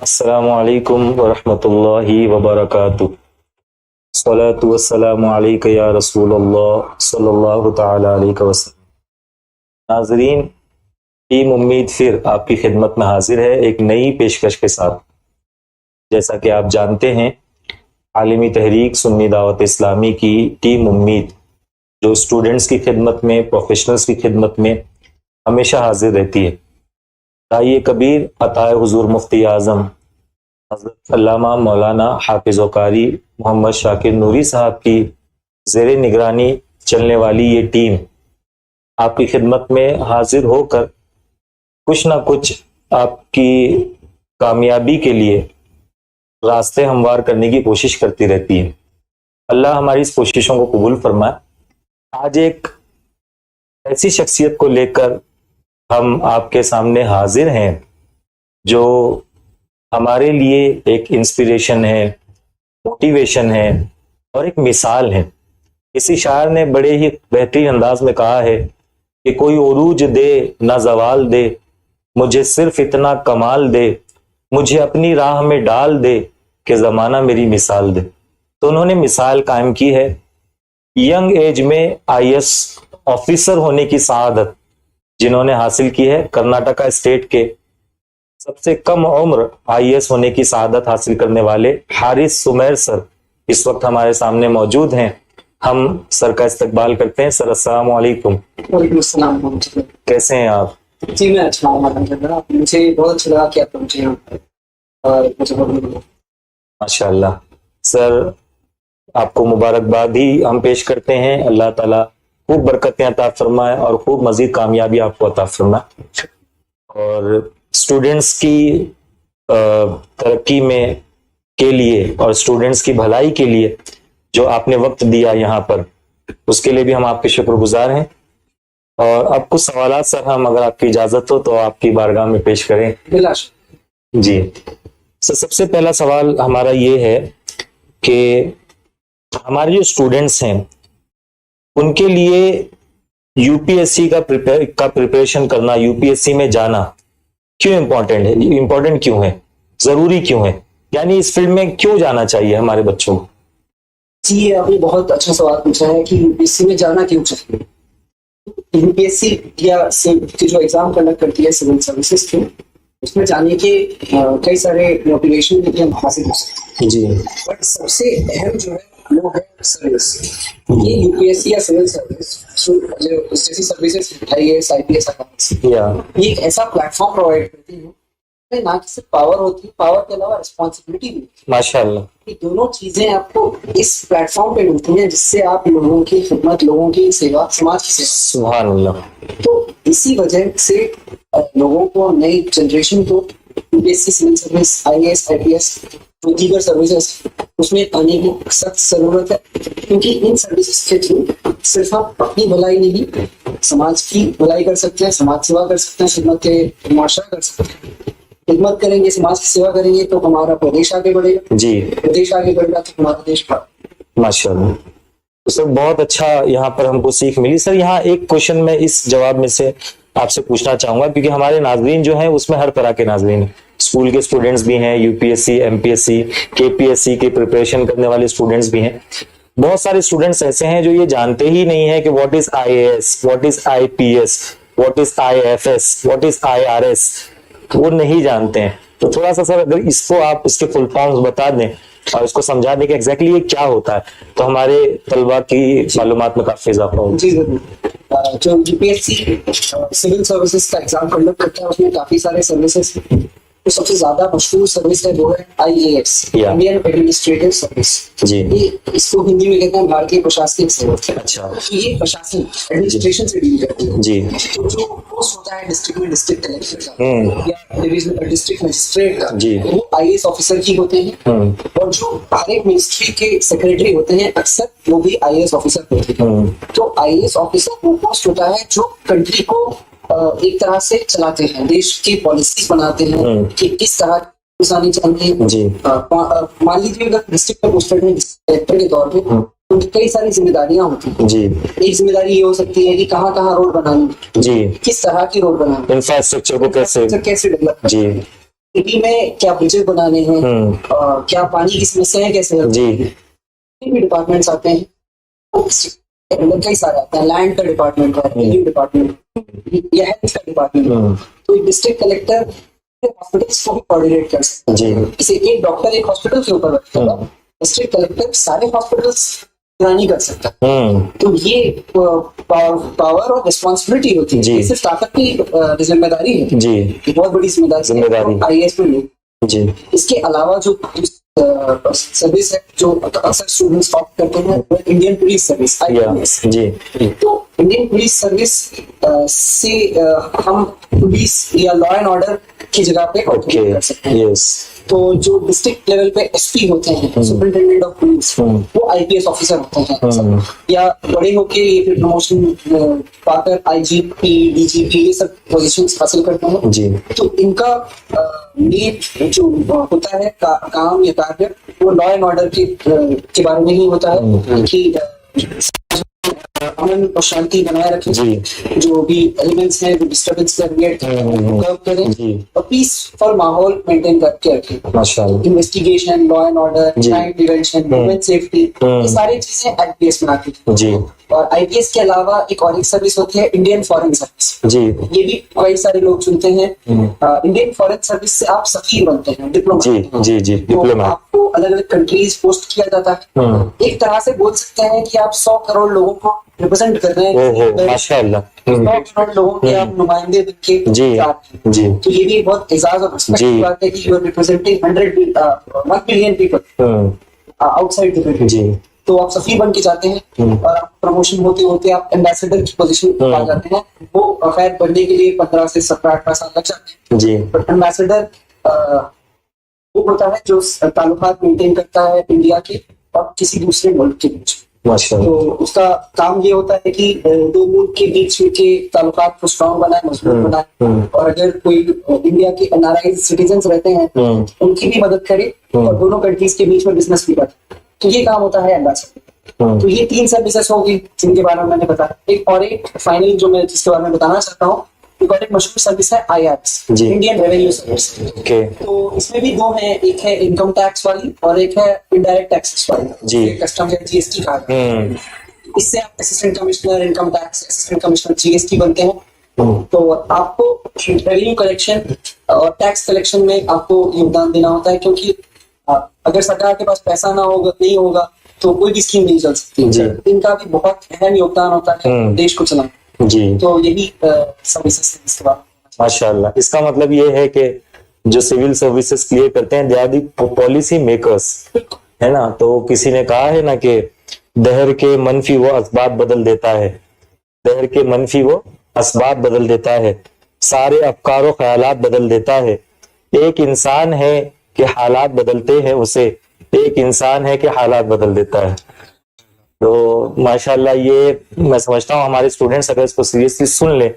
अस्सलामु अलैकुम वरहमतुल्लाहि वबरकातुह। सलातु वस्सलामु अलैका या रसूलल्लाह सल्लल्लाहु तआला अलैहि वसल्लम। नाज़रीन, टीम उम्मीद फिर आपकी खिदमत में हाजिर है एक नई पेशकश के साथ। जैसा कि आप जानते हैं, आलिमी तहरीक सुन्नी दावत इस्लामी की टीम उम्मीद जो स्टूडेंट्स की खिदमत में, प्रोफेशनल्स की खिदमत में हमेशा हाजिर रहती है। दाई कबीर अताए हुजूर मुफ्ती आज़म हज़रत अल्लामा मौलाना हाफिज़ कारी मोहम्मद शाकिर नूरी साहब की ज़ेरे निगरानी चलने वाली ये टीम आपकी खिदमत में हाजिर होकर कुछ ना कुछ आपकी कामयाबी के लिए रास्ते हमवार करने की कोशिश करती रहती है। अल्लाह हमारी इस कोशिशों को कबूल फरमाए। आज एक ऐसी शख्सियत को लेकर हम आपके सामने हाजिर हैं जो हमारे लिए एक इंस्पिरेशन है, मोटिवेशन है और एक मिसाल है। किसी शायर ने बड़े ही बेहतरीन अंदाज में कहा है कि कोई उरूज दे ना जवाल दे, मुझे सिर्फ इतना कमाल दे, मुझे अपनी राह में डाल दे कि जमाना मेरी मिसाल दे। तो उन्होंने मिसाल कायम की है। यंग एज में आईएएस ऑफिसर होने की सआदत जिन्होंने हासिल की है, कर्नाटका स्टेट के सबसे कम उम्र आईएएस होने की सआदत हासिल करने वाले हारिस सुमेर सर इस वक्त हमारे सामने मौजूद हैं। हम सर का इस्तकबाल करते हैं। सर, अस्सलाम वालेकुम। वालेकुम अस्सलाम। कैसे हैं आप? जी मैं अच्छा हूँ, मुझे बहुत अच्छा लगा कि आप पहुंचे यहाँ पर और मुझे बहुत माशाअल्लाह। सर, आपको मुबारकबाद ही हम पेश करते हैं। अल्लाह ताला खूब बरकतें अता फरमाए और खूब मजीद कामयाबी आपको अता फरमाए और स्टूडेंट्स की तरक्की में के लिए और स्टूडेंट्स की भलाई के लिए जो आपने वक्त दिया यहाँ पर, उसके लिए भी हम आपके शुक्रगुजार हैं। और अब कुछ सवालात सर हम, अगर आपकी इजाजत हो तो आपकी बारगाह में पेश करें। बिलाश जी सर, सबसे पहला सवाल हमारा ये है कि हमारे जो स्टूडेंट्स हैं उनके लिए यूपीएससी का प्रिपरेशन करना, यूपीएससी में जाना क्यों इम्पोर्टेंट है? इम्पोर्टेंट क्यों है, जरूरी क्यों है, यानी इस फील्ड में क्यों जाना चाहिए हमारे बच्चों को? जी, आपने बहुत अच्छा सवाल पूछा है कि यूपीएससी में जाना क्यों चाहिए। यूपीएससी या की जो एग्जाम कंडक्ट करती है सिविल सर्विसेज की, उसमें जाने के कई सारे मोटिवेशन हम हासिल हो सकते हैं जी, बट सबसे अहम जो है वो है सर्विस। ये यूपीएससी या सिविल सर्विस जैसी सर्विसेज आईएएस आईपीएस ये एक ऐसा प्लेटफॉर्म प्रोवाइड करती है ना कि सिर्फ पावर होती है, पावर के अलावा रिस्पॉन्सिबिलिटी भी। माशाल्लाह, ये दोनों चीजें आपको इस प्लेटफॉर्म पे मिलती हैं जिससे आप लोगों की खिदमत, लोगों की सेवा, समाज की सेवा। सुभान अल्लाह। तो इसी वजह से लोगों को, नई जनरेशन को UPSC, civil service, IAS, IPS, दीगर सर्विसेज उसमें आने की सख्त जरूरत है, क्योंकि इन सर्विसेज के थ्रू सिर्फ आप अपनी भलाई नहीं, समाज की भलाई कर सकते हैं, समाज सेवा कर सकते हैं, खिदमत के मुआशरा कर सकते हैं। खिदमत करेंगे, समाज की सेवा करेंगे तो हमारा प्रदेश आगे बढ़ेगा जी, प्रदेश आगे बढ़ेगा तो हमारा देश बढ़ेगा। माशाल्लाह। तो सर, बहुत अच्छा यहाँ पर हमको सीख मिली। सर, यहाँ एक क्वेश्चन मैं इस जवाब में से आपसे पूछना चाहूंगा, क्योंकि हमारे नाजरीन जो हैं उसमें हर तरह के नाजरीन हैं। स्कूल के स्टूडेंट्स भी हैं, यूपीएससी, एमपीएससी, केपीएससी की प्रिपरेशन करने वाले स्टूडेंट्स भी हैं। बहुत सारे स्टूडेंट्स ऐसे हैं जो ये जानते ही नहीं है कि what is IAS, what is IPS, what is IFS, what is IRS, वो नहीं जानते हैं। तो थोड़ा सा सर, अगर इसको आप इसके फुल फॉर्म्स बता दें और इसको समझा दें कि एग्जैक्टली ये क्या होता है, तो हमारे तलबा की मालूमात में काफी इजाफा होगा। जी जरूर। जो यूपीएससी सिविल सर्विसेज का एग्जाम कंडक्ट करता है उसमें काफी सारे सर्विसेज, तो सबसे ज्यादा मशहूर सर्विस है वो है आईएएस, इंडियन एडमिनिस्ट्रेटिव सर्विस जी। इसको हिंदी में कहते हैं भारतीय प्रशासनिक सेवा। अच्छा, तो ये प्रशासन, एडमिनिस्ट्रेशन से डील करती है जी। तो जो पोस्ट होता है डिस्ट्रिक्ट में डिस्ट्रिक्ट कलेक्टर का या डिवीजन डिस्ट्रिक्ट मजिस्ट्रेट का जी, वो आईएएस ऑफिसर की होते हैं। और जो हर एक मिनिस्ट्री के सेक्रेटरी होते हैं अक्सर वो भी आईएएस ऑफिसर होते हैं। तो आईएएस ऑफिसर वो पोस्ट होता है जो कंट्री को एक तरह से चलाते हैं, देश की पॉलिसीज बनाते हैं कि किस तरह आनी चाहिए। मान लीजिए अगर डिस्ट्रिक्ट में पोस्टेड है कलेक्टर के तौर पे, तो कई सारी जिम्मेदारियां होती हैं जी। एक जिम्मेदारी ये हो सकती है कि कहाँ कहाँ रोड बनानी जी, किस तरह की रोड बनानी, इंफ्रास्ट्रक्चर को कैसे डेवलप जी। सिटी में क्या ब्रिजेस बनाने हैं, क्या पानी की समस्या है, कैसे जी भी डिपार्टमेंट्स आते हैं, कई सारे आते हैं, लैंड का डिपार्टमेंट है, रेवेन्यू डिपार्टमेंट या हेल्थ का डिपार्टमेंट। तो डिस्ट्रिक्ट कलेक्टर हॉस्पिटल्स को भी कोऑर्डिनेट कर सकते हैं। जी जैसे एक डॉक्टर एक हॉस्पिटल के ऊपर बैठता है, डिस्ट्रिक्ट कलेक्टर सारे हॉस्पिटल्स नहीं कर सकता। तो ये पावर और रिस्पॉन्सिबिलिटी होती है, जी। ये सिर्फ ताकत की जिम्मेदारी है जी ये बहुत बड़ी जिम्मेदारी IAS में नहीं। जी इसके अलावा जो सर्विस है जो अक्सर स्टूडेंट्स ऑप्ट करते हैं वो इंडियन पुलिस सर्विस IPS। जी तो इंडियन पुलिस सर्विस से हम पुलिस या लॉ एंड ऑर्डर की जगह पे ओके ऑपरेट कर सकते हैं। यस तो जो डिस्ट्रिक्ट लेवल पे SP होते हैं, सुपरिटेंडेंट ऑफ पुलिस, वो IPS ऑफिसर होते हैं, या बड़े होके ये फिर प्रमोशन पाकर IGP DGP ये सब पोजीशंस हासिल करते हैं। जी तो इनका मेन जो होता है काम या कार्य वो लॉ एंड ऑर्डर के बारे में ही होता है कि अमन और शांति बनाए रखें, जी जो भी एलिमेंट्स हैं जो डिस्टर्बेंस क्रिएट करें जी और पीसफुल माहौल मेंटेन करके रखें। माशाल्लाह इन्वेस्टिगेशन, लॉ एंड ऑर्डर, जी। क्राइम प्रिवेंशन, वुमेन सेफ्टी, ये सारी चीजें IPS में आती हैं। जी और IPS के अलावा एक और एक सर्विस होती है इंडियन फॉरेन सर्विस। जी ये भी कई सारे लोग सुनते हैं। इंडियन फॉरेन सर्विस से आप सफीर बनते हैं, डिप्लोमेट। जी जी तो डिप्लोमेट आपको अलग अलग कंट्रीज पोस्ट किया जाता है। एक तरह से बोल सकते हैं कि आप 100 करोड़ लोगों को रिप्रेजेंट कर रहे ओहो हैं। माशाल्लाह 100 करोड़ लोगों के आप नुमाइंदे बनके जी जा रहे हैं। जी तो ये भी बहुत एजाज और रिस्पेक्ट जी। की बात है कि you are representing 1 billion people outside the country. जी तो आप सफीर बन के जाते हैं और आप प्रमोशन होते होते आप एम्बेसडर की पोजीशन पर आ जाते हैं। वो खैर बनने के लिए 15 से 17-18 साल लग जाते हैं। जी बट एम्बेसडर वो होता है जो ताल्लुकात मेंटेन करता है इंडिया के और किसी दूसरे मुल्क के बीच। माशाल्लाह तो उसका काम ये होता है कि दो मुल्क के बीच के ताल्लुकात को स्ट्रॉन्ग बनाए, मजबूत बनाए, और अगर कोई इंडिया के NRI सिटीजन्स रहते हैं उनकी भी मदद करे और दोनों कंट्रीज के बीच में बिजनेस भी बढ़े। तो ये काम होता है एम्बेसडर। तो ये 3 सर्विसेज होगी जिनके बारे में मैंने बताया। एक और एक फाइनली जो मैं जिसके बारे में बताना चाहता हूँ, एक और एक मशहूर सर्विस है IRS, जी। Indian revenue service. ओके तो इसमें भी 2 हैं, एक है इनकम टैक्स वाली और एक है इनडायरेक्ट टैक्सेस वाली, जी। कस्टम या GST कहा जाता है। इससे आप assistant commissioner income tax, assistant commissioner GST बनते हैं। तो आपको रेवेन्यू कलेक्शन और टैक्स कलेक्शन में आपको योगदान देना होता है, क्योंकि अगर सरकार के पास पैसा नहीं होगा तो कोई भी स्कीम नहीं चल सकती। इनका भी बहुत अहम योगदान होता है देश को चलाने। जी तो यही सर्विसेज है इसके बाद। माशाल्लाह। इसका मतलब ये है कि जो सिविल सर्विसेज क्लियर करते हैं they are the policy makers, है ना। तो किसी ने कहा है ना कि दहर के मनफी वो असबाब बदल देता है, दहर के मनफी वो असबाब बदल देता है, सारे अफकार और ख्यालात बदल देता है। एक इंसान है कि हालात बदलते हैं उसे, एक इंसान है कि हालात बदल देता है। तो माशाल्लाह ये मैं समझता हूँ हमारे स्टूडेंट्स अगर इसको सीरियसली सुन ले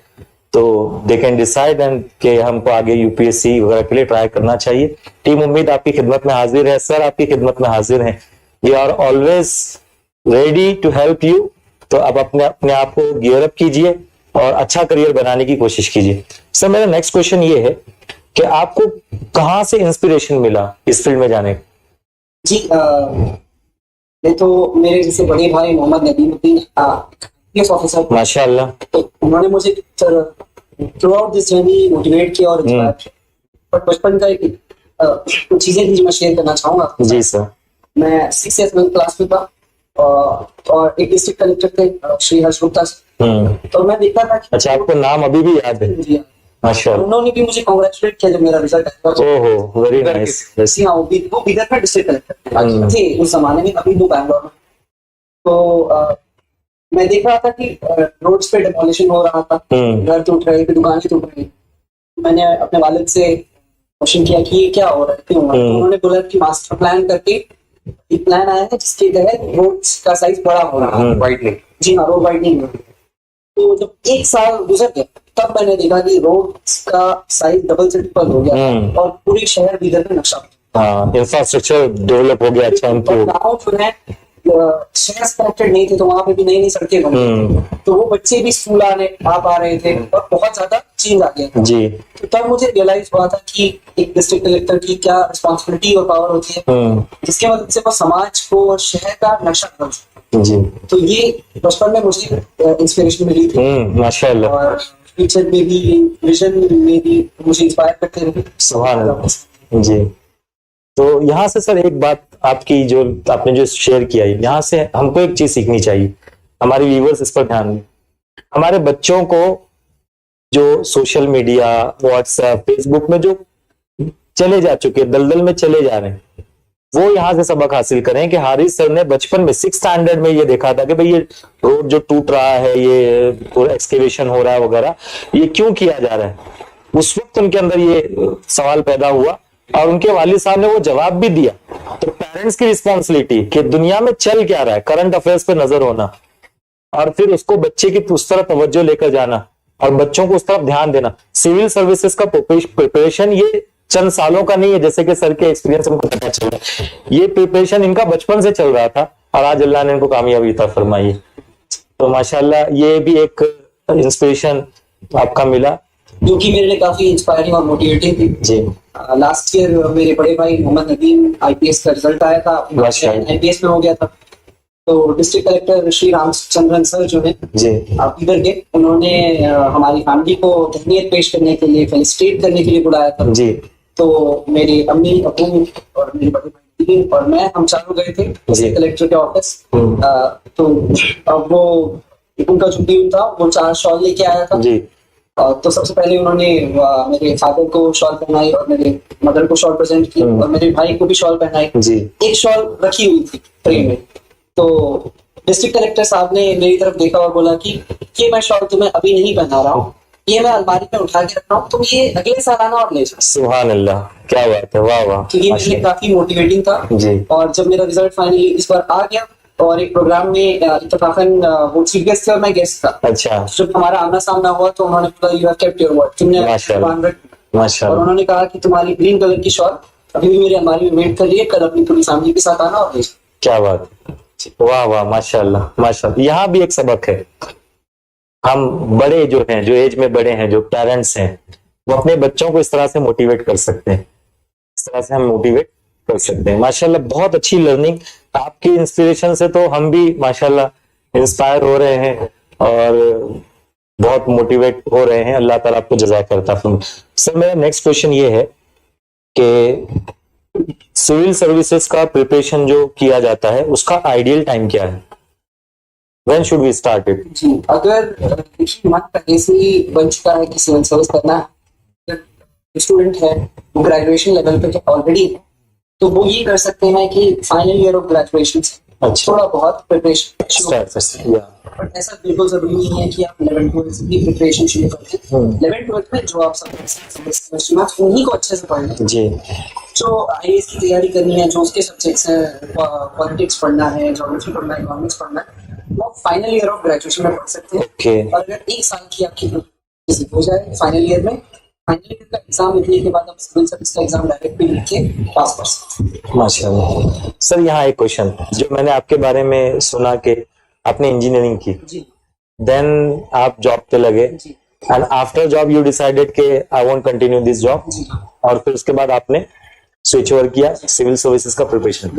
तो दे कैन डिसाइड एंड कि हमको आगे UPSC वगैरह के लिए ट्राई करना चाहिए। टीम उम्मीद आपकी खिदमत में हाजिर है, सर आपकी खिदमत में हाजिर हैं। We are always ready to help you. तो अब अपने आप को गियर अप कीजिए और अच्छा करियर बनाने की कोशिश कीजिए। सर मेरा नेक्स्ट क्वेश्चन ये है कि आपको कहाँ से इंस्पिरेशन मिला इस फील्ड में जाने? जी ये तो मेरे जैसे बड़े भाई मोहम्मद नदीमुद्दीन IPS ऑफिसर, माशाल्लाह, तो उन्होंने मुझे through out this journey motivate किया और इंस्पायर किया। बट बचपन का एक कुछ चीजें भी मैं शेयर करना चाहूंगा। जी सर। मैं 6th या 7th क्लास में था और एक डिस्ट्रिक्ट कलेक्टर थे श्री हर्ष गुप्ता। तो मैं देखता था कि अच्छा, आपको नाम अभी भी याद है? जी, माशाल्लाह। उन्होंने भी मुझे कांग्रेचुलेट किया जब मेरा रिजल्ट आया। ओहो वेरी नाइस। जी हाँ, वो बीदर में डिस्ट्रिक्ट कलेक्टर थे उस जमाने में, अभी वो बैंगलोर में। तो मैं देख रहा था कि रोड्स पे डेमोलिशन हो रहा था, घर टूट रहे थे, दुकानें टूट रही। मैंने अपने वालिद से क्वेश्चन किया कि ये क्या हो रहा है, क्यों हो रहा है। उन्होंने बोला कि मास्टर प्लान करके एक प्लान आया है जिसके तहत रोड्स का साइज बड़ा हो रहा है, वाइडनिंग। जी हाँ, रोड वाइडनिंग। तो जब 1 साल गुजर गया तब मैंने देखा कि रोड का साइज डबल से ट्रिपल हो गया और पूरे शहर बीदर में नक्शा, इंफ्रास्ट्रक्चर डेवलप हो गया, अच्छा इम्प्रूव। गाँव जो है शहर से कनेक्टेड नहीं थे, तो वहां पे भी नई नई सड़कें बनी, तो वो बच्चे भी स्कूल आ पा रहे थे और बहुत ज्यादा चेंज आ गया जी। तो तब मुझे रियलाइज हुआ था कि एक डिस्ट्रिक्ट कलेक्टर की क्या रिस्पॉन्सिबिलिटी और पावर होती है, जिसके मदद से वो समाज को और शहर का नक्शा बदल सकते हैं। जी। तो ये बचपन में मुझे इंस्पिरेशन मिली थी माशाल्लाह। और फ्यूचर में भी, विजन में भी मुझे इंस्पायर करते रहे। सुभान अल्लाह। जी। तो यहाँ से सर एक बात आपकी जो आपने जो शेयर किया है, यहाँ से हमको एक चीज सीखनी चाहिए, हमारे व्यूवर्स इस पर ध्यान दें। हमारे बच्चों को जो सोशल मीडिया, व्हाट्सएप, फेसबुक में जो चले जा चुके, दलदल में चले जा रहे हैं, वो यहाँ से सबक हासिल करें कि हारिस सर ने बचपन में 6th स्टैंडर्ड में ये देखा था कि भाई ये रोड जो टूट रहा है, ये पूरा एक्सकेवेशन हो रहा है वगैरह, ये क्यों किया जा रहा है। उस वक्त उनके अंदर ये सवाल पैदा हुआ और उनके वालिद साहब ने वो जवाब भी दिया। तो पेरेंट्स की रिस्पॉन्सिबिलिटी कि दुनिया में चल क्या रहा है, करंट अफेयर्स पे नजर होना और फिर उसको बच्चे की उस तरफ तवज्जो लेकर जाना और बच्चों को उस तरफ ध्यान देना। सिविल सर्विसेज का प्रिपरेशन ये चंद सालों का नहीं है, जैसे कि सर के एक्सपीरियंस हमको पता चल रहा है, ये प्रिपरेशन इनका बचपन से चल रहा था और आज अल्लाह ने इनको कामयाबी अता फरमाई। तो माशाल्लाह ये भी एक इंस्पिरेशन आपका मिला जो कि मेरे लिए काफी इंस्पायरिंग और मोटिवेटिंग थी जी। लास्ट ईयर मेरे बड़े भाई मोहम्मद नदीम आईपीएस का रिजल्ट आया था, आईपीएस में हो गया था। तो district collector Shri Ramachandran sir जो है जी आप इधर के, उन्होंने हमारी फैमिली को तहनीयत पेश करने के लिए, फेलिसिटेट करने के लिए बुलाया था जी। तो मेरे अम्मी, अबू और मेरे बड़े भाई और मैं, हम चारों गए थे कलेक्टर के ऑफिस। तो अब वो उनका जो टीम था वो 4 शॉल लेके आया था जी। तो सबसे पहले उन्होंने मेरे फादर को शॉल पहनाई और मेरे मदर को शॉल प्रेजेंट की और मेरे भाई को भी शॉल पहनाई जी। एक शॉल रखी हुई थी ट्रे में, तो डिस्ट्रिक्ट कलेक्टर साहब ने मेरी तरफ देखा और बोला कि ये मैं शॉल तुम्हें अभी नहीं पहना रहा हूँ, ये मैं अलमारी में उठा के रख रहा हूँ, तुम ये अगले साल आना और ले जाओ। सुभान अल्लाह, क्या बात है, वाह वाह। तो ये मेरे लिए काफी मोटिवेटिंग था जी। और जब मेरा रिजल्ट फाइनली इस बार आ गया और एक प्रोग्राम में इत्तेफाकन वो चीफ गेस्ट थे और मैं गेस्ट था, अच्छा, जब हमारा आमना सामना हुआ तो उन्होंने बोला you have kept your word, तुमने माशाल्लाह, और उन्होंने कहा कि तुम्हारी ग्रीन कलर की शॉल अभी भी मेरी अलमारी में वेट कर रही है, कल अपनी पूरी फैमिली के साथ आना और ले। क्या बात, वाह वाह, माशाल्लाह माशाल्लाह। यहाँ भी एक सबक है, हम बड़े जो हैं, जो एज में बड़े हैं, जो पेरेंट्स हैं, वो अपने बच्चों को इस तरह से मोटिवेट कर सकते हैं, इस तरह से हम मोटिवेट कर सकते हैं। माशाल्लाह बहुत अच्छी लर्निंग, आपकी इंस्पिरेशन से तो हम भी माशाल्लाह इंस्पायर हो रहे हैं और बहुत मोटिवेट हो रहे हैं। अल्लाह ताला आपको जज़ाक अता फरमाए। सर मेरा नेक्स्ट क्वेश्चन ये है कि सिविल सर्विसेज का प्रिपरेशन जो किया जाता है उसका आइडियल टाइम क्या है? When should we start it? जी, अगर मन पहले से ही बन चुका है कि सिविल सर्विस करना है, स्टूडेंट है वो ग्रेजुएशन लेवल पे ऑलरेडी है, तो वो ये कर सकते हैं कि फाइनल ईयर ऑफ ग्रेजुएशन थोड़ा बहुत प्रिपरेशन, बट ऐसा बिल्कुल जरूरी नहीं है कि आप 11-12 की प्रिपरेशन शुरू करें। 11-12 में जो आप सब उन्हीं को अच्छे से पढ़ना जी। जो आईएएस की तैयारी करनी है, जो उसके सब्जेक्ट्स हैं, पॉलिटिक्स पढ़ना है, ज्योग्राफी पढ़ना है, इकोनॉमिक्स पढ़ना है, वो फाइनल ईयर ऑफ ग्रेजुएशन में पढ़ सकते हैं। और अगर 1 साल की आपकी हो जाए फाइनल ईयर में, फाइनल ईयर का एग्जाम लिखने के बाद आप सिविल सर्विस का एग्जाम डायरेक्ट भी लिख के पास कर सकते हैं। माशाल्लाह। सर यहाँ एक क्वेश्चन जो मैंने आपके बारे में सुना कि आपने इंजीनियरिंग की जी, देन आप जॉब पे लगे and after job you decided कि I want continue this job, और फिर उसके बाद आपने स्विच ओवर किया सिविल सर्विसेज का प्रिपरेशन।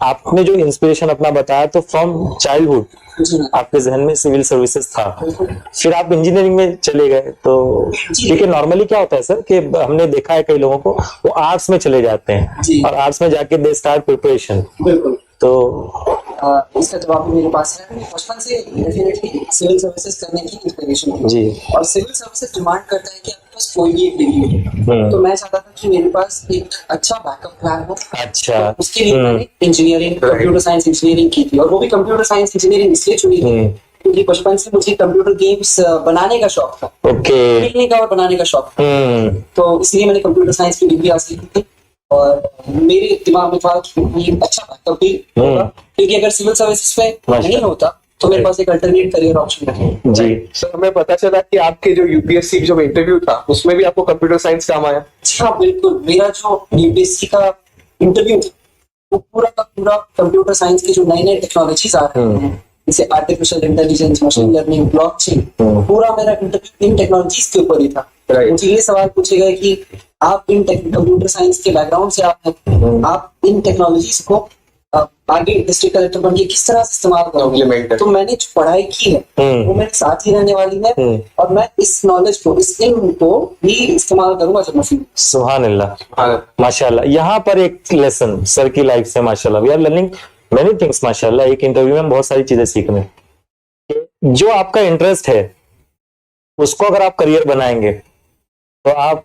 आपने जो इंस्पिरेशन अपना बताया तो फ्रॉम चाइल्डहुड आपके जहन में सिविल सर्विसेज था, फिर आप इंजीनियरिंग में चले गए। तो क्योंकि नॉर्मली क्या होता है सर कि हमने देखा है कई लोगों को वो आर्ट्स में चले जाते हैं और आर्ट्स में जाके दे स्टार्ट प्रिपरेशन। तो इसका जवाब भी मेरे पास है। बचपन से डेफिनेटली सिविल सर्विसेज करने की इंस्पिरेशन जी, और सिविल सर्विसेज डिमांड करता है कि आपके पास कोई भी एक डिग्री हो, तो मैं चाहता था कि मेरे पास एक अच्छा बैकअप प्लान हो। अच्छा, तो उसके लिए मैंने इंजीनियरिंग, कंप्यूटर साइंस इंजीनियरिंग की थी, और वो भी कंप्यूटर साइंस इंजीनियरिंग इसलिए चुनी थी क्योंकि बचपन से मुझे कंप्यूटर गेम्स बनाने का शौक था, खेलने का और बनाने का शौक था, तो इसलिए मैंने कंप्यूटर साइंस की डिग्री हासिल की थी। और मेरे दिमाग में था कि ये अच्छा बैकअप भी होगा, क्योंकि अगर सिविल सर्विसेज में नहीं होता तो मेरे पास एक अल्टरनेट करियर ऑप्शन है जी। सर हमें पता चला कि आपके जो यूपीएससी जो इंटरव्यू था उसमें भी आपको कंप्यूटर साइंस काम आया। हाँ बिल्कुल, मेरा जो यूपीएससी का इंटरव्यू वो पूरा का पूरा कंप्यूटर साइंस की जो नई नई टेक्नोलॉजीज आ रही हैं, जैसे artificial intelligence, machine learning, blockchain, पूरा मेरा इंटरव्यू इन टेक्नोलॉजीज के ऊपर ही था। मुझे ये सवाल पूछे गए कि आप इन कंप्यूटर साइंस के बैकग्राउंड से आप इन टेक्नोलॉजीज को आगे डिस्ट्रिक्ट कलेक्टर बन के किस तरह से इस्तेमाल करोगे। तो मैंने जो पढ़ाई की है वो मेरे साथ ही रहने वाली है, और मैं इस नॉलेज को, इस इल्म को भी इस्तेमाल करूंगा जब मैं फ्री। सुभान अल्लाह, माशाल्लाह। यहाँ पर एक लेसन सर की लाइफ से, माशाल्लाह, we are learning many things, माशाल्लाह। एक इंटरव्यू में हम बहुत सारी चीजें सीख रहे हैं। जो आपका इंटरेस्ट है उसको अगर आप करियर बनाएंगे तो आप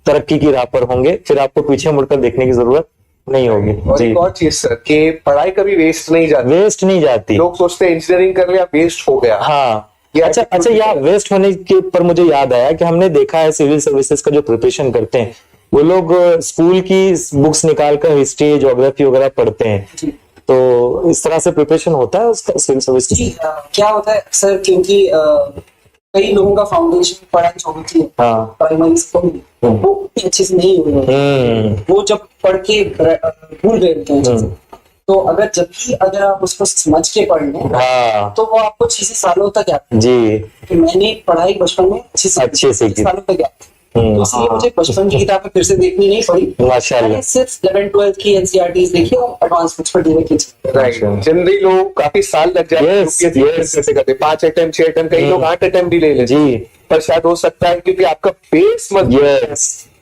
तरक्की की राह पर होंगे, फिर आपको पीछे मुड़कर देखने की जरूरत नहीं होगी। और एक और चीज सर, कि पढ़ाई कभी वेस्ट नहीं जाती। लोग सोचते हैं इंजीनियरिंग कर लिया वेस्ट हो गया। हाँ, अच्छा, यार वेस्ट होने के पर मुझे याद आया कि हमने देखा है सिविल सर्विसेज का जो प्रिपरेशन करते हैं वो लोग स्कूल की बुक्स निकाल कर हिस्ट्री, ज्योग्राफी वगैरह पढ़ते हैं। तो इस तरह से प्रिपरेशन होता है उसका सिविल सर्विस? क्या होता है सर, क्योंकि कई लोगों का फाउंडेशन पढ़ाई जो होती है प्राइमरी स्कूल में वो अच्छे से नहीं हुई है, वो जब पढ़ के भूल गए होते हैं। तो अगर आप उसको समझ के पढ़ लें तो वो आपको 6 सालों तक याद है। जी, कि मैंने पढ़ाई बचपन में अच्छे से सालों तक याद, तो इसलिए मुझे बचपन की किताबें फिर से देखनी नहीं पड़ी। माशाल्लाह, सिर्फ 11-12 की एनसीईआरटीज देखी और एडवांस बुक्स पर डायरेक्ट। राइट, जनरली लोग काफी साल लग जाते हैं यूपीएससी करते, 5 अटेम्प्ट 6 अटेम्प्ट, कई लोग 8 अटेम्प्ट भी ले लेते हैं। जी, पर शायद हो सकता है क्योंकि आपका बेस मजबूत है,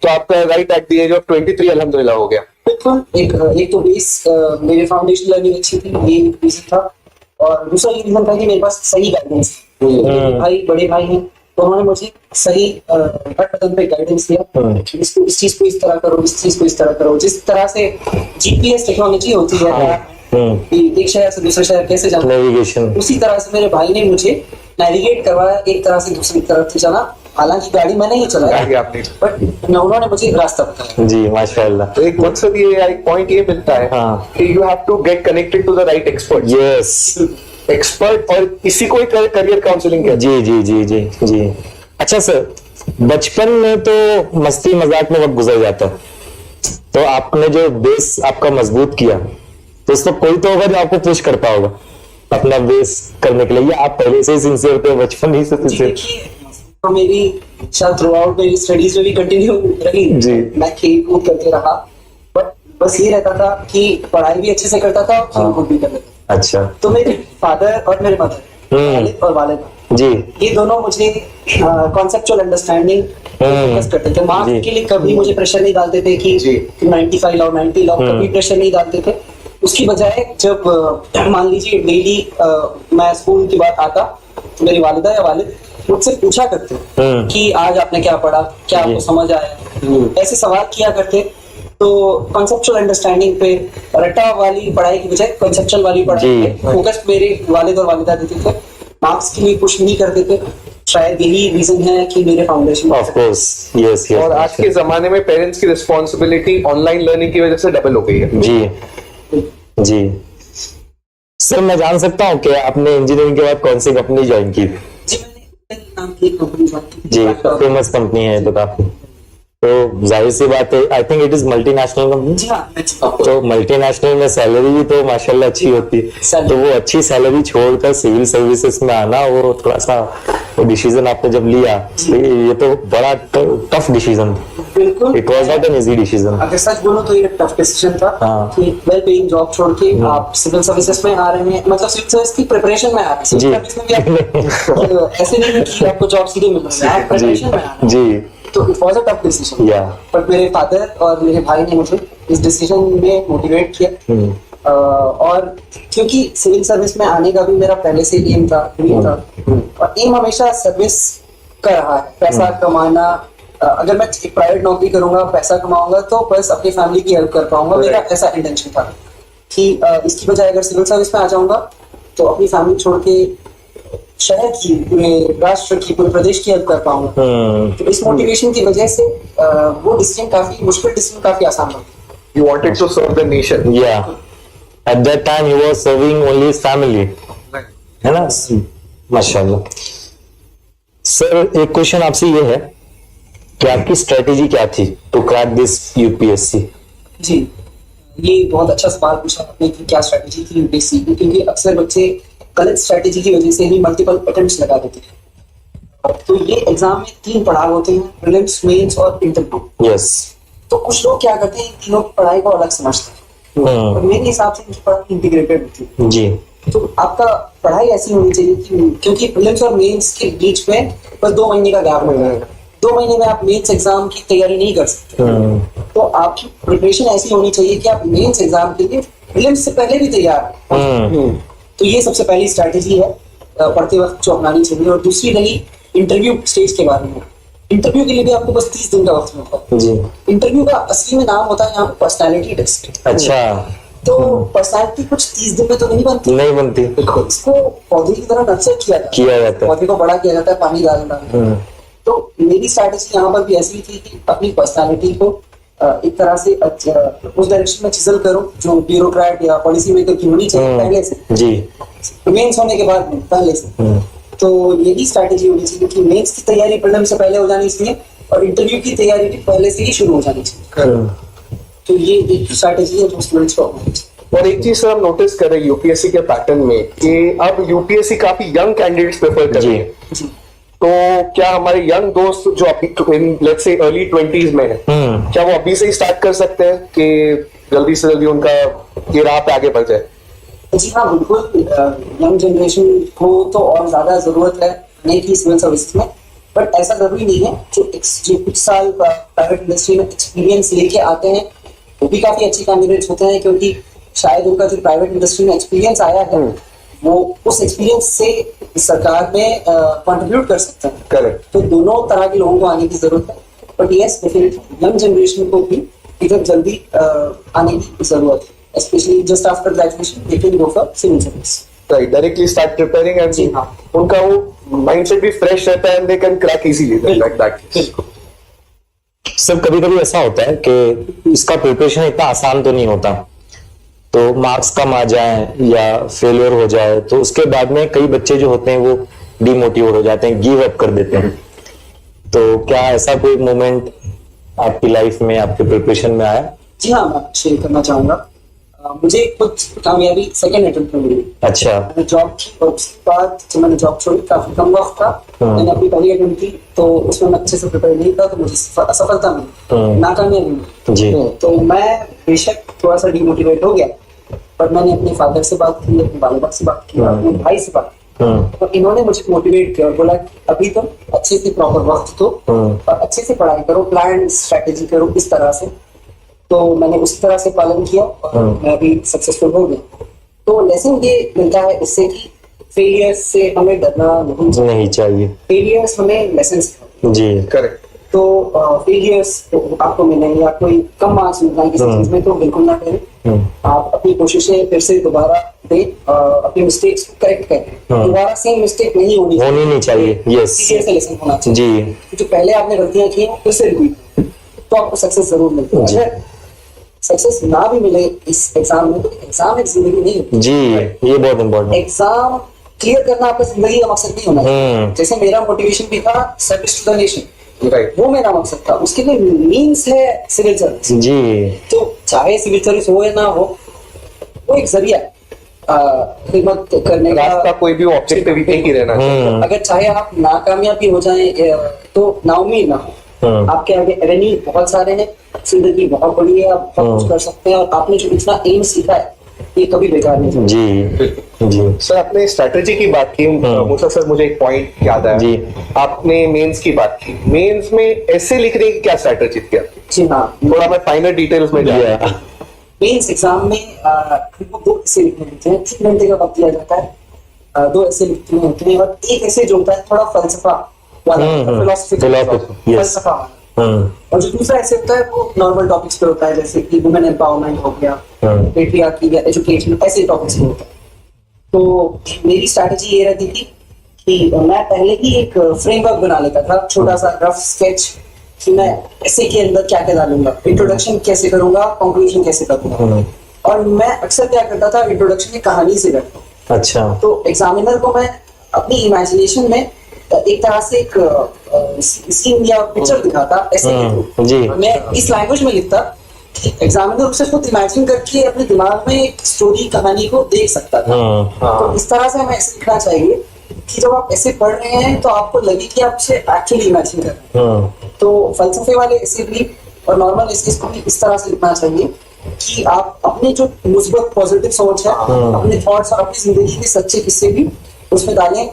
तो आपका right at the age of 23 अल्हम्दुलिल्लाह हो गया। बिल्कुल, एक तो बेस, मेरे फाउंडेशन लर्निंग अच्छी थी, ये रीजन था। और दूसरा ये रीजन था कि मेरे पास सही गाइडेंस, बड़े भाई हैं, तो उन्होंने मुझे सही बटन पे गाइडेंस दिया, इसको इस चीज को इस तरह करो, इस चीज को इस तरह करो। जिस तरह से जीपीएस टेक्नोलॉजी होती है एक शहर से दूसरे शहर कैसे जाना, नेविगेशन, उसी तरह से मेरे भाई ने मुझे नेविगेट करवाया, एक तरह से दूसरी तरफ से जाना। हालांकि गाड़ी मैंने ही चलाया, बट उन्होंने मुझे रास्ता बताया। जी, माशाल्लाह। तो एक मकसद ये, एक पॉइंट ये मिलता है कि you have to get connected to the right expert. Yes, expert, और इसी को करियर काउंसलिंग कहते हैं। जी जी जी जी जी। अच्छा सर, बचपन में तो मस्ती मजाक में वक्त गुजर जाता है, तो आपने जो बेस आपका मजबूत किया, तो इसको कोई तो होगा जो आपको पुश करता होगा अपना बेस करने के लिए, या आप पहले से ही सिंसियर थे, बचपन ही से सिंसियर? तो मेरी शायद थ्रू आउट मेरी स्टडीज में भी कंटिन्यू रही जी। मैं खेल कूद करते रहा, बट बस ये रहता था कि पढ़ाई भी अच्छे से करता था और खेल कूद भी करता था। अच्छा, तो मेरे फादर और मेरे मदर और वालिद जी, ये दोनों मुझे कॉन्सेप्चुअल अंडरस्टैंडिंग करते थे। मार्क्स के लिए कभी मुझे प्रेशर नहीं डालते थे कि 95 लाओ 90 लाओ, कभी प्रेशर नहीं डालते थे। उसकी बजाय जब मान लीजिए डेली मैं स्कूल के बाद आता तो मेरी वालिदा या वालिद मुझसे पूछा करते कि आज आपने क्या पढ़ा, क्या आपको समझ आया, ऐसे सवाल किया करते। तो कॉन्सेप्चुअल अंडरस्टैंडिंग पे, रट्टा वाली पढ़ाई की बजाय कॉन्सेप्चुअल वाली पढ़ाई पे फोकस मेरे वालिद और वालिदा देते थे। मार्क्स के लिए कुछ नहीं करते थे। शायद यही रीजन है कि मेरे फाउंडेशन, ऑफ कोर्स, यस। और आज के जमाने में पेरेंट्स की रिस्पॉन्सिबिलिटी ऑनलाइन लर्निंग की वजह से डबल हो गई है। जी जी। सर, मैं जान सकता हूँ कि आपने इंजीनियरिंग के बाद कौन सी कंपनी ज्वाइन की? जी, फेमस कंपनी है तो काफी, तो जाहिर सी बात है, I think it is multinational company. तो मल्टीनेशनल में सैलरी भी तो माशाल्लाह अच्छी होती है, तो वो अच्छी सैलरी छोड़कर सिविल सर्विसेज में आना, वो थोड़ा सा वो डिसीजन आपने जब लिया, ये तो बड़ा tough decision, it was not an easy decision. अगर सच बोलो तो ये टफ डिसीजन था कि वेल पेइंग जॉब छोड़ के आप सिविल सर्विसेज में आ रहे हैं, मतलब सिविल सर्विस की प्रिपरेशन में आ रहे हैं। सिविल सर्विस में भी ऐसे नहीं कि आपको जॉब सीधे मिल रही है, आप प्रिपरेशन में आ रहे हैं। जी, तो it was a tough decision. But मेरे फादर और मेरे भाई ने मुझे इस डिसीजन में मोटिवेट किया, और क्योंकि सिविल सर्विस में आने का भी मेरा पहले से एम था, और एम हमेशा सर्विस का रहा है, पैसा कमाना। अगर मैं एक प्राइवेट नौकरी करूंगा, पैसा कमाऊंगा, तो बस अपनी फैमिली की हेल्प कर पाऊंगा, मेरा ऐसा इंटेंशन था। कि इसकी बजाय अगर सिविल सर्विस में आ जाऊंगा तो अपनी फैमिली छोड़ के शहर की, पूरे राष्ट्र की, पूरे प्रदेश की हेल्प कर पाऊंगा। तो इस मोटिवेशन की वजह से वो डिसीजन काफी मुश्किल, डिसीजन काफी आसान था। You wanted to serve the nation. Yeah. At that time he was serving only his family. है ना? माशाल्लाह। सर, एक क्वेश्चन आपसे ये है कि आपकी स्ट्रेटेजी क्या थी टू क्रैक दिस यूपीएससी? जी, ये बहुत अच्छा सवाल पूछा आपने कि क्या स्ट्रेटेजी थी यूपीएससी की, क्योंकि अक्सर बच्चे गलत स्ट्रेटेजी की वजह से भी मल्टीपल अटेम्प्ट्स लगा देते हैं। तो ये एग्जाम में 3 पड़ाव होते हैं, प्रीलिम्स, मेंस और इंटरव्यू। यस। तो कुछ लोग क्या करते हैं, तीनों पढ़ाई को अलग समझते हैं, और मेरे हिसाब से इनकी पढ़ाई इंटीग्रेटेड होती है। जी। तो आपका पढ़ाई ऐसी होनी चाहिए कि, क्योंकि प्रीलिम्स और मेंस के बीच में बस 2 महीने का गैप होता है, 2 महीने में आप मेंस एग्जाम की तैयारी नहीं कर सकते। तो आपकी प्रिपरेशन ऐसी होनी चाहिए कि आप मेंस एग्जाम के लिए प्रीलिम्स से पहले भी तैयार हैं। तो ये सबसे पहली स्ट्रैटेजी है पढ़ते वक्त जो अपनानी चाहिए। और दूसरी रही इंटरव्यू स्टेज के बारे में। इंटरव्यू के लिए भी आपको बस 30 दिन का वक्त मिलता है जी। इंटरव्यू का असली में नाम होता है यहाँ पे पर्सनैलिटी टेस्ट। अच्छा। तो पर्सनैलिटी कुछ 30 दिन में तो नहीं बनती, नहीं बनती। इसको पौधे की तरह नर्चर किया जाता है, पौधे को बड़ा किया जाता है, पानी डालना। तो मेरी स्ट्रैटेजी यहाँ पर भी ऐसी थी कि अपनी पर्सनैलिटी को एक तरह से उस डायरेक्शन में चिजल करो जो ब्यूरोक्रेट या पॉलिसी मेकर की होनी चाहिए पहले से जी। मेंस होने के बाद पहले से। तो यही स्ट्रैटेजी होनी चाहिए कि मेंस की तैयारी प्रीलिम्स से पहले हो जानी चाहिए और इंटरव्यू की तैयारी भी पहले से ही शुरू हो जानी चाहिए। तो ये एक स्ट्रैटेजी है जो स्टूडेंट्स को अपनानी चाहिए। और एक चीज सर हम नोटिस कर रहे हैं यूपीएससी के पैटर्न में कि अब यूपीएससी काफी यंग कैंडिडेट्स प्रेफर कर रहे हैं। तो क्या हमारे यंग दोस्त जो अभी लेट्स से अर्ली 20s में है, क्या वो अभी से ही स्टार्ट कर सकते हैं कि जल्दी से जल्दी उनका ये राह पे आगे बढ़ जाए? जी हाँ, बिल्कुल। यंग जनरेशन को तो और ज्यादा जरूरत है नई की सिविल सर्विसेज में, बट ऐसा जरूरी नहीं है। जो कुछ साल प्राइवेट इंडस्ट्री में एक्सपीरियंस लेके आते हैं वो भी काफी अच्छे कैंडिडेट्स होते हैं, क्योंकि शायद उनका जो प्राइवेट इंडस्ट्री में एक्सपीरियंस आया है वो उस एक्सपीरियंस से सरकार में कंट्रीब्यूट कर सकते हैं। करेक्ट। तो दोनों तरह के लोगों को आने की जरूरत है, but yes definitely young generation को भी इधर जल्दी आने की जरूरत है, specially just after graduation they can go for civil service. Right, directly start preparing and उनका वो माइंडसेट भी फ्रेश रहता है and they can crack easily like that. Sir कभी कभी ऐसा होता है कि इसका प्रिपरेशन इतना आसान तो नहीं होता, तो मार्क्स कम आ जाए या फेलियर हो जाए तो उसके बाद में कई बच्चे जो होते हैं वो डिमोटिवेट हो जाते हैं, गिव अप कर देते हैं। तो क्या ऐसा कोई मोमेंट आपकी लाइफ में आपके प्रिपरेशन में आया? जी हाँ, मैं शेयर करना चाहूंगा। मुझे कुछ कामयाबी सेकेंड अटेम्प्ट में मिली। अच्छा। मैंने जॉब की और उसके बाद जब मैंने जॉब छोड़ी काफी कम वक्त था, मैंने अपनी पहली अटेम्प्ट की तो उसमें मैं अच्छे से प्रिपेयर नहीं था, तो मुझे असफलता मिली, नाकामयाबी मिली। तो मैं बेशक थोड़ा सा डिमोटिवेट हो गया, पर मैंने अपने फादर से बात की, अपने वालिदा से बात की, अपने भाई से बात की, तो इन्होंने मुझे मोटिवेट किया और बोला अभी तो अच्छे से प्रॉपर वक्त दो और अच्छे से पढ़ाई करो, प्लान स्ट्रेटेजी करो इस तरह से। तो मैंने उसी तरह से पालन किया और मैं अभी सक्सेसफुल हो गया। तो लेसन ये मिलता है इससे कि फेलियर्स से हमें डरना नहीं चाहिए। फेलियर्स हमें लेसन सिखाते हैं। जी करेक्ट। तो फेलियर्स आपको मिले या कोई कम मार्क्स मिल जाए किसी चीज में तो बिल्कुल ना करें। आप अपनी कोशिशें फिर से दोबारा दें, अपनी मिस्टेक्स को करेक्ट करें। दोबारा सेम मिस्टेक नहीं होनी चाहिए। यस, से लेसन होना चाहिए जी। जो पहले आपने गलतियां की फिर से रिपीट तो आपको सक्सेस जरूर मिलती है। अगर सक्सेस ना भी मिले इस एग्जाम में तो एग्जाम एक जिंदगी नहीं होती जी। ये बहुत इम्पोर्टेंट। एग्जाम क्लियर करना आपका जिंदगी का मकसद नहीं होना चाहिए। जैसे मेरा मोटिवेशन भी था service to the nation, right, वो मेरा मकसद था। उसके लिए मीन्स है सिविल सर्विस जी। तो चाहे सिविल सर्विस हो या ना हो, वो एक जरिया खिदमत करने का, रास्ता कोई भी ऑब्जेक्टिव नहीं रहना चाहिए। अगर चाहे आप नाकामयाबी हो जाए तो नाउमीद ना हो। आपके आगे एवेन्यू बहुत सारे हैं, जिंदगी बहुत बड़ी है, आप बहुत कुछ कर सकते हैं और आपने जो इतना एम सीखा है ये कभी बेकार नहीं है। जी। सर आपने स्ट्रैटेजी की बात की, मूसा सर मुझे एक पॉइंट याद आया जी। आपने मेंस की बात की, मेंस में ऐसे लिखने की क्या स्ट्रैटेजी थी? जी हाँ, थोड़ा मैं फाइनल डिटेल्स में जाऊंगा। मेंस एग्जाम में 2 ऐसे लिखने होते हैं, 3 घंटे का वक्त दिया जाता है, 2 ऐसे लिखने होते हैं और एक ऐसे जो होता है थोड़ा फलसफा वाला, फलसफा। और जो दूसरा ऐसे होता है वो नॉर्मल टॉपिक्स पे होता है, जैसे कि वुमेन एम्पावरमेंट हो गया, पेट्रियार्की या एजुकेशन, ऐसे टॉपिक्स पे होता है। तो मेरी स्ट्रैटेजी ये रहती थी कि मैं पहले ही एक फ्रेमवर्क बना लेता था, छोटा सा रफ स्केच कि मैं ऐसे के अंदर क्या क्या डालूंगा, इंट्रोडक्शन कैसे करूंगा, कंक्लूजन कैसे करूंगा। और मैं अक्सर क्या करता था, इंट्रोडक्शन एक कहानी से करता। अच्छा। तो एग्जामिनर को मैं अपनी इमेजिनेशन में एक तरह से एक सीन या पिक्चर दिखाता ऐसे जी। मैं इस लैंग्वेज में लिखता एग्जामिनर उसे खुद इमेजिन करके अपने दिमाग में एक स्टोरी कहानी को देख सकता था। तो इस तरह से हमें ऐसे लिखना चाहिए कि जब आप ऐसे पढ़ रहे हैं तो आपको लगे कि आप उसे एक्चुअली इमेजिन कर रहे हैं। तो फलसफे वाले ऐसे भी और नॉर्मल एसेज को भी इस तरह से लिखना चाहिए कि आप अपनी जो मुस्बत पॉजिटिव सोच है, अपने थॉट्स और अपनी जिंदगी के सच्चे किस्से भी उसमें डालें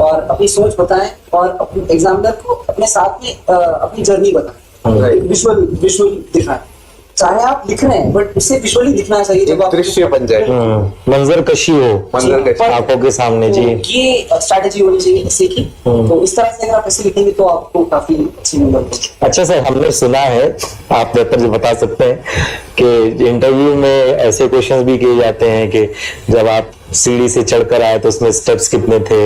और अपनी सोच बताएं और अपने एग्जामिनर को अपने साथ में अपनी जर्नी बताएं, विजुअल दिखाएं। चाहे आप लिख रहे हैं बट उससे विजुअली दिखना चाहिए, जब आप दृश्य बन जाए, मंजर कशी हो आंखों के सामने। जी, ये स्ट्रैटेजी होनी चाहिए इससे की। तो इस तरह से अगर आप ऐसे लिखेंगे तो आपको काफी अच्छी नंबर। अच्छा सर, हमने सुना है, आप बेहतर से बता सकते हैं कि इंटरव्यू में ऐसे क्वेश्चंस भी किए जाते हैं कि जब आप सीढ़ी से चढ़कर आए तो उसमें स्टेप्स कितने थे,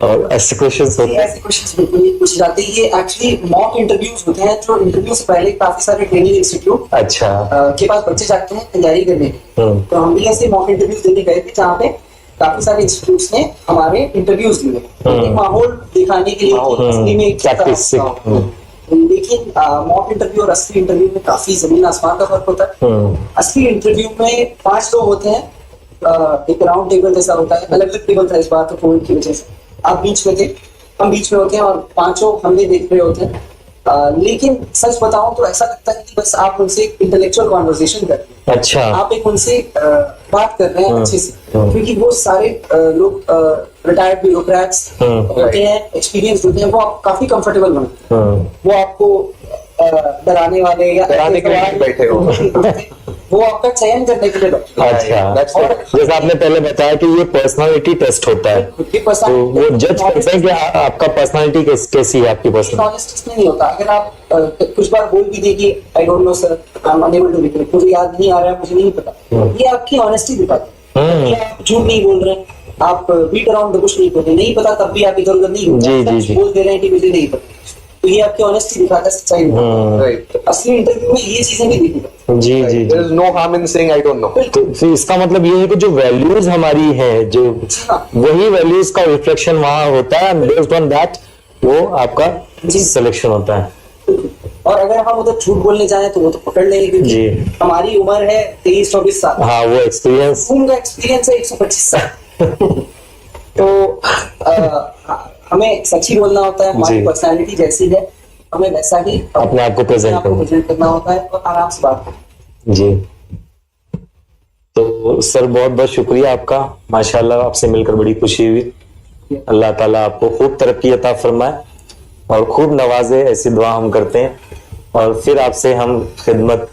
और ऐसे क्वेश्चंस होते हैं। ऐसे क्वेश्चंस बिल्कुल नहीं पूछे जाते। ये एक्चुअली मॉक इंटरव्यूज होते हैं, जो इंटरव्यू से पहले काफी सारे ट्रेनिंग इंस्टीट्यूट के पास बच्चे जाते हैं तैयारी करने। तो हम भी ऐसे मॉक इंटरव्यूज देने गए थे जहाँ पे काफी सारे इंस्टीट्यूट्स ने हमारे इंटरव्यूज लिए, एक माहौल दिखाने के लिए प्रैक्टिस। लेकिन मॉक इंटरव्यू और असली इंटरव्यू में काफी जमीन आसमान का फर्क होता है। असली इंटरव्यू में 5 लोग होते हैं, एक राउंड टेबल जैसा होता है, अलग अलग टेबल था इस बार तो कोविड की वजह से। आप बीच में थे, हम बीच में होते हैं और 5 हमें देख रहे होते हैं। लेकिन सच बताऊं तो ऐसा लगता है कि बस आप उनसे इंटेलेक्चुअल कॉन्वर्सेशन कर रहे हैं। अच्छा, आप एक उनसे बात कर रहे हैं अच्छे से, क्योंकि वो सारे लोग रिटायर्ड ब्यूरोक्रेट्स होते हैं, एक्सपीरियंस होते हैं, वो आप काफी कंफर्टेबल बनते हैं। वो आपको डराने वाले या डराने के लिए बैठे हो, वो आपका चयन करने के लिए बैठे। अच्छा, जैसे आपने पहले बताया कि ये पर्सनालिटी टेस्ट होता है, तो वो जज करते हैं कि आपका पर्सनालिटी कैसी है, आपकी पर्सनालिटी नहीं होता। अगर आप कुछ बार बोल भी देंगे I don't know sir, I am unable to recall, मुझे याद नहीं आ रहा है, मुझे नहीं पता, ये आपकी ऑनेस्टी दिखाती है। आप झूठ नहीं बोल रहे हैं, आप बीट अराउंड द बुश नहीं बोल रहे, नहीं पता तब भी आप इधर उधर नहीं बोल दे रहे हैं कि मुझे नहीं पता। तो ये आपकी ऑनेस्टी दिखाता है, सच्चाई दिखाता है। असली इंटरव्यू में ये चीजें नहीं दिखती। जी जी, there is no harm in saying I don't know. तो इसका मतलब ये है कि जो वैल्यूज हमारी है, जो वही वैल्यूज का रिफ्लेक्शन वहां होता है, बेस्ड ऑन दैट वो आपका सिलेक्शन होता है। और अगर हम उधर झूठ बोलने जाए तो वो तो पकड़ लेंगे, क्योंकि हमारी उम्र है 23-24 साल। हाँ, वो एक्सपीरियंस, उनका एक्सपीरियंस है 125 साल। तो हमें सच ही बोलना होता है, हमारी पर्सनालिटी जैसी है हमें वैसा ही अपने आप को प्रेजेंट करना होता है और आराम से बात करना। जी, तो सर बहुत बहुत शुक्रिया आपका, माशाल्लाह आपसे मिलकर बड़ी खुशी हुई। अल्लाह ताला आपको खूब तरक्की अता फरमाए और खूब नवाजे, ऐसी दुआ हम करते हैं। और फिर आपसे हम खिदमत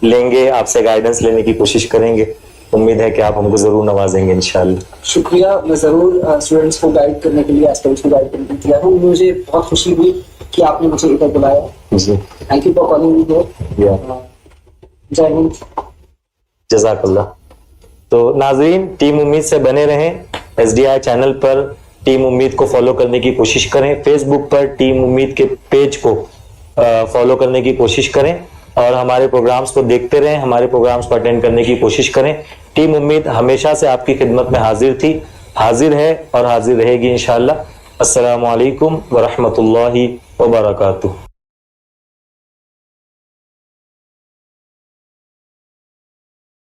लेंगे, आपसे गाइडेंस लेने की कोशिश करेंगे। उम्मीद है कि आप हमको जरूर नवाजेंगे इंशाल्लाह। शुक्रिया, मैं जरूर स्टूडेंट्स को गाइड करने के लिए, एस्पिरेंट्स को गाइड करने के लिए हूं। मुझे बहुत खुशी हुई कि आपने मुझे इधर बुलाया। जी, thank you for calling me here. Jai Hind, जज़ाकल्लाह। तो नाज़रीन, टीम उम्मीद से बने रहें। SDI चैनल पर टीम उम्मीद को फॉलो करने की कोशिश करें। फेसबुक पर टीम उम्मीद के पेज को फॉलो करने की कोशिश करें और हमारे प्रोग्राम्स को देखते रहें, हमारे प्रोग्राम्स को अटेंड करने की कोशिश करें। टीम उम्मीद हमेशा से आपकी खिदमत में हाजिर थी, हाजिर है और हाजिर रहेगी इंशाअल्लाह। अस्सलामु अलैकुम व रहमतुल्लाहि व बरकातुहू।